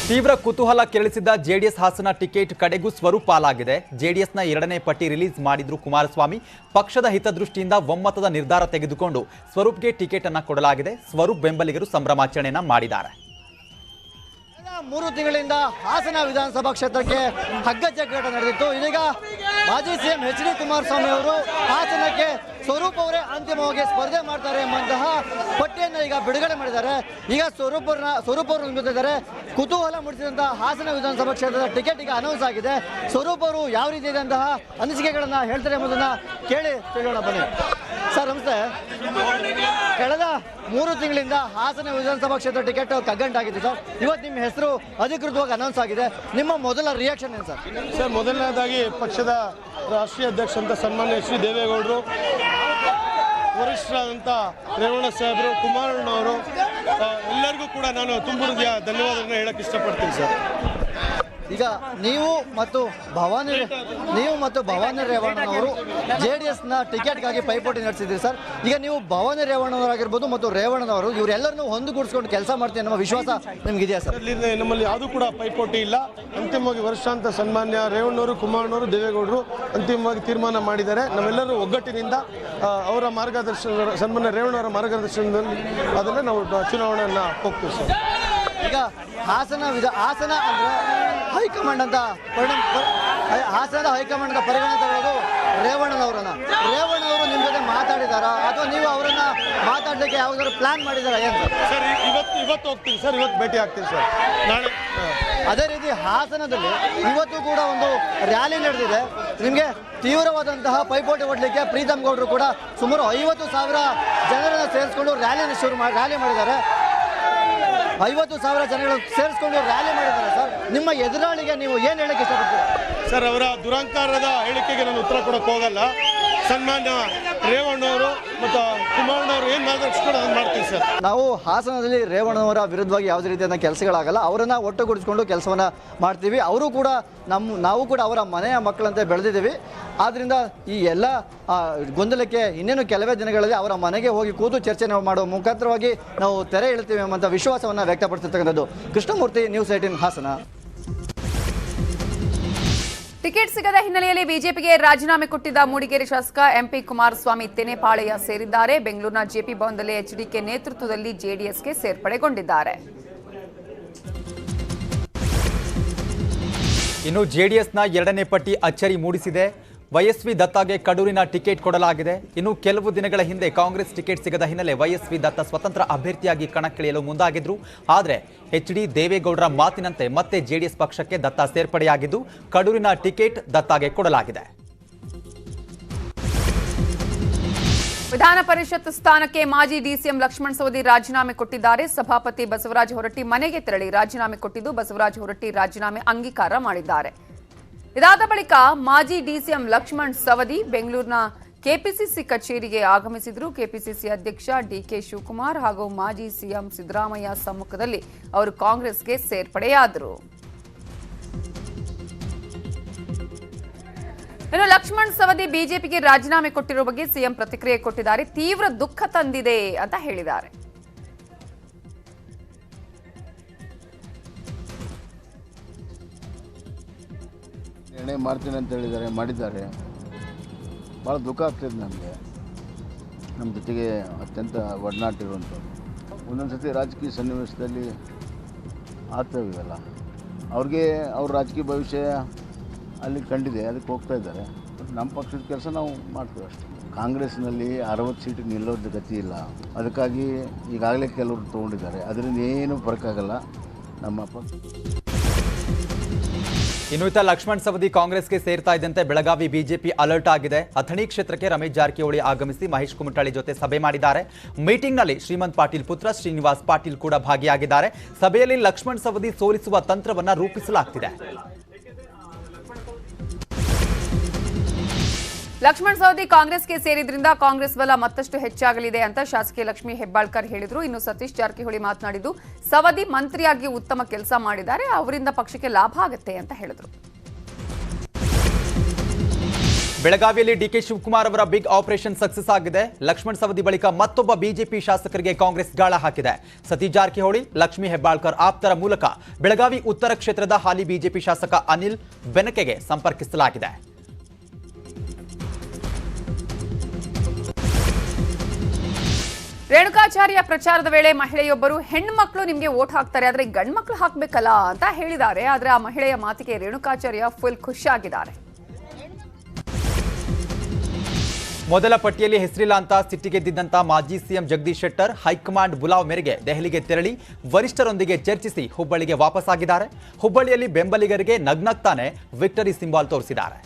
ತೀವ್ರ ಕುತೂಹಲ ಕೆರಳಿಸಿದ್ದ JDS Hassan ticket ಕಡೆಗೂ ಸ್ವರೂಪಾಲಾಗಿದೆ. ಜೆಡಿಎಸ್ನ 2ನೇ ಪಟ್ಟಿ ರಿಲೀಸ್ ಮಾಡಿದ್ರು ಕುಮಾರಸ್ವಾಮಿ. ಪಕ್ಷದ ಹಿತದೃಷ್ಟಿಯಿಂದ ಒಮ್ಮತದ ನಿರ್ಧಾರ ತೆಗೆದುಕೊಂಡು ಸ್ವರೂಪ್ಗೆ ಟಿಕೆಟ್ ಅನ್ನು ಕೊಡಲಾಗಿದೆ. ಸ್ವರೂಪ್ ಬೆಂಬಲಿಗರು ಸಂಭ್ರಮಾಚರಣೆಯನ್ನ ಮಾಡಿದ್ದಾರೆ. 3 ತಿಂಗಳಿಂದ ಹಾಸನ ವಿಧಾನಸಭಾ ಕ್ಷೇತ್ರಕ್ಕೆ ಹಗ್ಗಜಗ್ಗಾಟ ನಡೆದಿತ್ತು. ಇದೀಗ ಮಾಜಿ ಸಿಎಂ ಎಚ್.ಡಿ. ಕುಮಾರಸ್ವಾಮಿ ಅವರು ಹಾಸನಕ್ಕೆ ಸ್ವರೂಪ್ ಅವರೇ ಅಂತಿಮವಾಗಿ ಸ್ಪರ್ಧೆ ಮಾಡ್ತಾರೆ ಎಂಬಂತಹ ಪಟ್ಟಿಯನ್ನು ಈಗ ಬಿಡುಗಡೆ ಮಾಡಿದ್ದಾರೆ. ಈಗ ಸ್ವರೂಪ್ ಅವರು ನಿಂತಿದ್ದಾರೆ. ಕುತೂಹಲ ಮೂಡಿಸಿದಂತಹ ಹಾಸನ ವಿಧಾನಸಭಾ ಕ್ಷೇತ್ರದ ಟಿಕೆಟ್ ಈಗ ಅನೌನ್ಸ್ ಆಗಿದೆ. ಸ್ವರೂಪ್ ಅವರು ಯಾವ ರೀತಿ ಇದಂತಹ ಅನಿಸಿಕೆಗಳನ್ನ ಹೇಳ್ತಾರೆ ಎಂಬುದನ್ನ ಕೇಳಿ ತಿಳಿಯೋಣ ಬನ್ನಿ. ಸರ್ ನಮಸ್ತೆ. ಕಳೆದ 3 ತಿಂಗಳಿಂದ ಹಾಸನ ವಿಧಾನಸಭಾ ಕ್ಷೇತ್ರ ಟಿಕೆಟ್ ಕಗ್ಗಂಟಾಗಿತ್ತು ಸರ್. ಇವತ್ತು ನಿಮ್ಮ ಹೆಸರು ಅಧಿಕೃತವಾಗಿ ಅನೌನ್ಸ್ ಆಗಿದೆ. ನಿಮ್ಮ ಮೊದಲ ರಿಯಾಕ್ಷನ್ ಏನು ಸರ್? ಸರ್, ಮೊದಲನೇದಾಗಿ ಪಕ್ಷದ ರಾಷ್ಟ್ರೀಯ ಅಧ್ಯಕ್ಷ ಅಂತ ಸನ್ಮಾನ್ಯ ಶ್ರೀ ದೇವೇಗೌಡರು, ವರಿಷ್ಠರಾದಂಥ ರೇವಣ್ಣ ಸಾಹೇಬರು, ಕುಮಾರಣ್ಣವರು ಎಲ್ಲರಿಗೂ ಕೂಡ ನಾನು ತುಂಬ ಹೃದಯ ಧನ್ಯವಾದಗಳನ್ನು ಹೇಳಕ್ಕೆ ಇಷ್ಟಪಡ್ತೀನಿ ಸರ್. ಈಗ ನೀವು ಮತ್ತು ಭವಾನಿ ರೇವಣ್ಣನವರು JDSನ ಟಿಕೆಟ್ಗಾಗಿ ಪೈಪೋಟಿ ನಡೆಸಿದ್ದೀರಿ ಸರ್. ಈಗ ನೀವು ಭವಾನಿ ರೇವಣ್ಣನವರಾಗಿರ್ಬೋದು ಮತ್ತು ರೇವಣ್ಣನವರು ಇವರೆಲ್ಲರನ್ನೂ ಹೊಂದಿಗೂಡಿಸ್ಕೊಂಡು ಕೆಲಸ ಮಾಡ್ತೀವಿ ಅನ್ನೋ ವಿಶ್ವಾಸ ನಿಮಗಿದೆಯಾ ಸರ್? ನಮ್ಮಲ್ಲಿ ಯಾವುದೂ ಕೂಡ ಪೈಪೋಟಿ ಇಲ್ಲ. ಅಂತಿಮವಾಗಿ ವರಿಷ್ಠಾಂತ ಸನ್ಮಾನ್ಯ ರೇವಣ್ಣವರು, ಕುಮಾರಣ್ಣವರು, ದೇವೇಗೌಡರು ಅಂತಿಮವಾಗಿ ತೀರ್ಮಾನ ಮಾಡಿದ್ದಾರೆ. ನಾವೆಲ್ಲರೂ ಒಗ್ಗಟ್ಟಿನಿಂದ ಅವರ ಮಾರ್ಗದರ್ಶನ, ಸನ್ಮಾನ್ಯ ರೇವಣ್ಣವರ ಮಾರ್ಗದರ್ಶನದಲ್ಲಿ ಅದನ್ನು ನಾವು ಚುನಾವಣೆಯನ್ನು ಹೋಗ್ತೀವಿ ಸರ್. ಈಗ ಹಾಸನ ಅಂದರೆ ಹೈಕಮಾಂಡ್ ಅಂತ ಹಾಸನದ ಹೈಕಮಾಂಡ್ ಅಂತ ಪರಿಗಣನೆ ತಗೊಳ್ಳೋದು ರೇವಣ್ಣನವರನ್ನ. ರೇವಣ್ಣವರು ನಿಮ್ಮ ಜೊತೆ ಮಾತಾಡಿದಾರಾ ಅಥವಾ ನೀವು ಅವರನ್ನ ಮಾತಾಡಲಿಕ್ಕೆ ಯಾವುದಾದ್ರು ಪ್ಲಾನ್ ಮಾಡಿದಾರಾ ಏನು ಸರ್? ಇವತ್ತು ಹೋಗ್ತೀವಿ ಸರ್, ಇವತ್ತು ಭೇಟಿ ಆಗ್ತೀವಿ ಸರ್. ನಾಳೆ ಅದೇ ರೀತಿ ಹಾಸನದಲ್ಲಿ ಇವತ್ತು ಕೂಡ ಒಂದು ರ್ಯಾಲಿ ನಡೆದಿದೆ. ನಿಮಗೆ ತೀವ್ರವಾದಂತಹ ಪೈಪೋಟಿ ಹೊಡಲಿಕ್ಕೆ ಪ್ರೀತಮ್ ಗೌಡರು ಕೂಡ ಸುಮಾರು 50,000 ಜನರನ್ನು ಸೇರಿಸ್ಕೊಂಡು ರ್ಯಾಲಿ ಮಾಡಿದ್ದಾರೆ. 50,000 ಜನಗಳು ಸೇರಿಸ್ಕೊಂಡು ರ್ಯಾಲಿ ಮಾಡಿದ್ದಾರೆ ಸರ್. ನಿಮ್ಮ ಎದುರಾಳಿಗೆ ನೀವು ಏನು ಹೇಳಕ್ಕೆ ಇಷ್ಟಪಡ್ತೀರಾ ಸರ್? ಅವರ ದುರಂಕಾರದ ಹೇಳಿಕೆಗೆ ನಾನು ಉತ್ತರ ಕೊಡೋಕೆ ಹೋಗಲ್ಲ. ಸನ್ಮಾನ್ಯ ರೇವಣ್ಣವರು ಮತ್ತು ಕುಮಾರಣ್ಣವರು ಏನು ಮಾತಾಡ್ಸ್ಕೊಂಡು ಅದನ್ನು ಮಾಡ್ತೀವಿ ಸರ್. ನಾವು ಹಾಸನದಲ್ಲಿ ರೇವಣ್ಣವರ ವಿರುದ್ಧವಾಗಿ ಯಾವುದೇ ರೀತಿಯಾದ ಕೆಲಸಗಳಾಗಲ್ಲ. ಅವರನ್ನು ಒಟ್ಟುಗೂಡಿಸ್ಕೊಂಡು ಕೆಲಸವನ್ನು ಮಾಡ್ತೀವಿ. ಅವರು ಕೂಡ ನಾವು ಕೂಡ ಅವರ ಮನೆಯ ಮಕ್ಕಳಂತೆ ಬೆಳೆದಿದ್ದೀವಿ. ಆದ್ದರಿಂದ ಈ ಎಲ್ಲ ಗೊಂದಲಕ್ಕೆ ಇನ್ನೇನು ಕೆಲವೇ ದಿನಗಳಲ್ಲಿ ಅವರ ಮನೆಗೆ ಹೋಗಿ ಕೂತು ಚರ್ಚೆ ಮಾಡುವ ಮುಖಾಂತರವಾಗಿ ನಾವು ತೆರೆ ಇಳ್ತೀವಿ ಎಂಬಂಥ ವಿಶ್ವಾಸವನ್ನು ವ್ಯಕ್ತಪಡಿಸಿರ್ತಕ್ಕಂಥದ್ದು. ಕೃಷ್ಣಮೂರ್ತಿ, ನ್ಯೂಸ್ 18 ಹಾಸನ. ಟಿಕೆಟ್ ಸಿಗದ ಹಿನ್ನೆಲೆಯಲ್ಲಿ ಬಿಜೆಪಿಗೆ ರಾಜೀನಾಮೆ ಕೊಟ್ಟಿದ್ದ ಮೂಡಿಗೆರೆ ಶಾಸಕ ಎಂಪಿ ಕುಮಾರಸ್ವಾಮಿ ತೆನೆಪಾಳೆಯ ಸೇರಿದ್ದಾರೆ. ಬೆಂಗಳೂರಿನ ಜೆಪಿ ಭವನದಲ್ಲಿ ಎಚ್ಡಿಕೆ ನೇತೃತ್ವದಲ್ಲಿ ಜೆಡಿಎಸ್ಗೆ ಸೇರ್ಪಡೆಗೊಂಡಿದ್ದಾರೆ. ಇನ್ನು ಜೆಡಿಎಸ್ನ 2ನೇ ಪಟ್ಟಿ ಅಚ್ಚರಿ ಮೂಡಿಸಿದೆ. ವೈಎಸ್ವಿ ದತ್ತಾಗೆ ಕಡೂರಿನ ಟಿಕೆಟ್ ಕೊಡಲಾಗಿದೆ. ಇನ್ನು ಕೆಲವು ದಿನಗಳ ಹಿಂದೆ ಕಾಂಗ್ರೆಸ್ ಟಿಕೆಟ್ ಸಿಗದ ಹಿನ್ನೆಲೆ ವೈಎಸ್ವಿ ದತ್ತ ಸ್ವತಂತ್ರ ಅಭ್ಯರ್ಥಿಯಾಗಿ ಕಣಕ್ಕಿಳಿಯಲು ಮುಂದಾಗಿದ್ರು. ಆದರೆ ಎಚ್.ಡಿ. ದೇವೇಗೌಡರ ಮಾತಿನಂತೆ ಮತ್ತೆ ಜೆಡಿಎಸ್ ಪಕ್ಷಕ್ಕೆ ದತ್ತ ಸೇರ್ಪಡೆಯಾಗಿದ್ದು ಕಡೂರಿನ ಟಿಕೆಟ್ ದತ್ತಾಗೆ ಕೊಡಲಾಗಿದೆ. ವಿಧಾನ ಪರಿಷತ್ ಸ್ಥಾನಕ್ಕೆ ಮಾಜಿ ಡಿಸಿಎಂ ಲಕ್ಷ್ಮಣ ಸವದಿ ರಾಜೀನಾಮೆ ಕೊಟ್ಟಿದ್ದಾರೆ. ಸಭಾಪತಿ ಬಸವರಾಜ ಹೊರಟ್ಟಿ ಮನೆಗೆ ತೆರಳಿ ರಾಜೀನಾಮೆ ಕೊಟ್ಟಿದ್ದು ಬಸವರಾಜ ಹೊರಟ್ಟಿ ರಾಜೀನಾಮೆ ಅಂಗೀಕಾರ ಮಾಡಿದ್ದಾರೆ. ಇದಾದ ಬಳಿಕ ಮಾಜಿ ಡಿಸಿಎಂ ಲಕ್ಷ್ಮಣ್ ಸವದಿ ಬೆಂಗಳೂರಿನ ಕೆಪಿಸಿಸಿ ಕಚೇರಿಗೆ ಆಗಮಿಸಿದರು. ಕೆಪಿಸಿಸಿ ಅಧ್ಯಕ್ಷ ಡಿಕೆ ಶಿವಕುಮಾರ್ ಹಾಗೂ ಮಾಜಿ ಸಿಎಂ ಸಿದ್ದರಾಮಯ್ಯ ಸಮ್ಮುಖದಲ್ಲಿ ಅವರು ಕಾಂಗ್ರೆಸ್ಗೆ ಸೇರ್ಪಡೆಯಾದರು. ಇನ್ನು ಲಕ್ಷ್ಮಣ್ ಸವದಿ ಬಿಜೆಪಿಗೆ ರಾಜೀನಾಮೆ ಕೊಟ್ಟಿರುವ ಬಗ್ಗೆ ಸಿಎಂ ಪ್ರತಿಕ್ರಿಯೆ ಕೊಟ್ಟಿದ್ದಾರೆ. ತೀವ್ರ ದುಃಖ ತಂದಿದೆ ಅಂತ ಹೇಳಿದ್ದಾರೆ. ಮಾಡ್ತೀನಿ ಅಂತ ಹೇಳಿದ್ದಾರೆ, ಮಾಡಿದ್ದಾರೆ. ಭಾಳ ದುಃಖ ಆಗ್ತದೆ ನಮಗೆ. ನಮ್ಮ ಜೊತೆಗೆ ಅತ್ಯಂತ ಒಡನಾಟ ಇರುವಂಥವ್ರು. ಒಂದೊಂದು ಸತಿ ರಾಜಕೀಯ ಸನ್ನಿವೇಶದಲ್ಲಿ ಆಗ್ತಾವಿಲ್ಲ. ಅವ್ರಿಗೆ ಅವ್ರ ರಾಜಕೀಯ ಭವಿಷ್ಯ ಅಲ್ಲಿ ಕಂಡಿದೆ, ಅದಕ್ಕೆ ಹೋಗ್ತಾ ಇದ್ದಾರೆ. ನಮ್ಮ ಪಕ್ಷದ ಕೆಲಸ ನಾವು ಮಾಡ್ತೀವಿ ಅಷ್ಟೇ. ಕಾಂಗ್ರೆಸ್ನಲ್ಲಿ 60 ಸೀಟಿಗೆ ನಿಲ್ಲೋದ್ರ ಗತಿ ಇಲ್ಲ. ಅದಕ್ಕಾಗಿ ಈಗಾಗಲೇ ಕೆಲವರು ತೊಗೊಂಡಿದ್ದಾರೆ. ಅದರಿಂದ ಏನು ಫರಕಾಗಲ್ಲ ನಮ್ಮ ಪಕ್ಷ. ಇನ್ನು ಲಕ್ಷ್ಮಣ್ ಸವದಿ ಕಾಂಗ್ರೆಸ್ಗೆ ಸೇರ್ತಾ ಇದ್ದಂತೆ ಬೆಳಗಾವಿ ಬಿಜೆಪಿ ಅಲರ್ಟ್ ಆಗಿದೆ. ಅಥಣಿ ಕ್ಷೇತ್ರಕ್ಕೆ ರಮೇಶ್ ಜಾರಕಿಹೊಳಿ ಆಗಮಿಸಿ ಮಹೇಶ್ ಕುಮಟಳ್ಳಿ ಜೊತೆ ಸಭೆ ಮಾಡಿದ್ದಾರೆ. ಮೀಟಿಂಗ್ನಲ್ಲಿ ಶ್ರೀಮಂತ್ ಪಾಟೀಲ್ ಪುತ್ರ ಶ್ರೀನಿವಾಸ್ ಪಾಟೀಲ್ ಕೂಡ ಭಾಗಿಯಾಗಿದ್ದಾರೆ. ಸಭೆಯಲ್ಲಿ ಲಕ್ಷ್ಮಣ್ ಸವದಿ ಸೋಲಿಸುವ ತಂತ್ರವನ್ನ ರೂಪಿಸಲಾಗ್ತಿದೆ. ಲಕ್ಷ್ಮಣ್ ಸವದಿ ಕಾಂಗ್ರೆಸ್ಗೆ ಸೇರಿದ್ರಿಂದ ಕಾಂಗ್ರೆಸ್ ಬಲ ಮತ್ತಷ್ಟು ಹೆಚ್ಚಾಗಲಿದೆ ಅಂತ ಶಾಸಕಿ ಲಕ್ಷ್ಮೀ ಹೆಬ್ಬಾಳ್ಕರ್ ಹೇಳಿದ್ರು. ಇನ್ನು ಸತೀಶ್ ಜಾರಕಿಹೊಳಿ ಮಾತನಾಡಿದ್ದು, ಸವದಿ ಮಂತ್ರಿಯಾಗಿ ಉತ್ತಮ ಕೆಲಸ ಮಾಡಿದ್ದಾರೆ, ಅವರಿಂದ ಪಕ್ಷಕ್ಕೆ ಲಾಭ ಆಗುತ್ತೆ ಅಂತ ಹೇಳಿದ್ರು. ಬೆಳಗಾವಿಯಲ್ಲಿ ಡಿಕೆ ಶಿವಕುಮಾರ್ ಅವರ ಬಿಗ್ ಆಪರೇಷನ್ ಸಕ್ಸಸ್ ಆಗಿದೆ. ಲಕ್ಷ್ಮಣ್ ಸವದಿ ಬಳಿಕ ಮತ್ತೊಬ್ಬ ಬಿಜೆಪಿ ಶಾಸಕರಿಗೆ ಕಾಂಗ್ರೆಸ್ ಗಾಳ ಹಾಕಿದೆ. ಸತೀಶ್ ಜಾರಕಿಹೊಳಿ, ಲಕ್ಷ್ಮೀ ಹೆಬ್ಬಾಳ್ಕರ್ ಆಪ್ತರ ಮೂಲಕ ಬೆಳಗಾವಿ ಉತ್ತರ ಕ್ಷೇತ್ರದ ಹಾಲಿ ಬಿಜೆಪಿ ಶಾಸಕ ಅನಿಲ್ ಬೆನಕೆಗೆ ಸಂಪರ್ಕಿಸಲಾಗಿದೆ. ರೇಣುಕಾಚಾರ್ಯ ಪ್ರಚಾರದ ವೇಳೆ ಮಹಿಳೆಯೊಬ್ಬರು ಹೆಣ್ಮಕ್ಳು ನಿಮಗೆ ವೋಟ್ ಹಾಕ್ತಾರೆ ಆದ್ರೆ ಗಂಡು ಮಕ್ಳು ಹಾಕ್ಬೇಕಲ್ಲ ಅಂತ ಹೇಳಿದ್ದಾರೆ. ಆದ್ರೆ ಆ ಮಹಿಳೆಯ ಮಾತಿಗೆ ರೇಣುಕಾಚಾರ್ಯ ಫುಲ್ ಖುಷಿಯಾಗಿದ್ದಾರೆ. ಮೊದಲ ಪಟ್ಟಿಯಲ್ಲಿ ಹೆಸರಿಲ್ಲ ಅಂತ ಸಿಟ್ಟಿಗೆದ್ದಿದ್ದಂತ ಮಾಜಿ ಸಿಎಂ ಜಗದೀಶ್ ಶೆಟ್ಟರ್ ಹೈಕಮಾಂಡ್ ಬುಲಾವ್ ಮೇರೆಗೆ ದೆಹಲಿಗೆ ತೆರಳಿ ವರಿಷ್ಠರೊಂದಿಗೆ ಚರ್ಚಿಸಿ ಹುಬ್ಬಳ್ಳಿಗೆ ವಾಪಸ್ಸಾಗಿದ್ದಾರೆ. ಹುಬ್ಬಳ್ಳಿಯಲ್ಲಿ ಬೆಂಬಲಿಗರಿಗೆ ನಗ್ನಗ್ತಾನೆ ವಿಕ್ಟರಿ ಸಿಂಬಾಲ್ ತೋರಿಸಿದ್ದಾರೆ.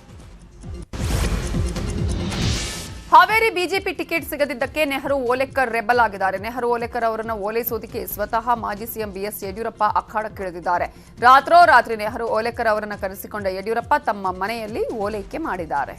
ಹಾವೇರಿ ಬಿಜೆಪಿ ಟಿಕೆಟ್ ಸಿಗದಿದ್ದಕ್ಕೆ ನೆಹರು ಓಲೇಕರ್ ರೆಬಲ್ ಆಗಿದ್ದಾರೆ. ನೆಹರು ಓಲೇಕರ್ ಅವರನ್ನು ಓಲೈಸೋದಕ್ಕೆ ಸ್ವತಃ ಮಾಜಿ ಸಿಎಂ ಬಿಎಸ್ ಯಡಿಯೂರಪ್ಪ ಅಖಾಡಕ್ಕಿಳಿದಿದ್ದಾರೆ. ರಾತ್ರೋರಾತ್ರಿ ನೆಹರು ಓಲೇಕರ್ ಅವರನ್ನು ಕರೆಸಿಕೊಂಡ ಯಡಿಯೂರಪ್ಪ ತಮ್ಮ ಮನೆಯಲ್ಲಿ ಓಲೈಕೆ ಮಾಡಿದ್ದಾರೆ.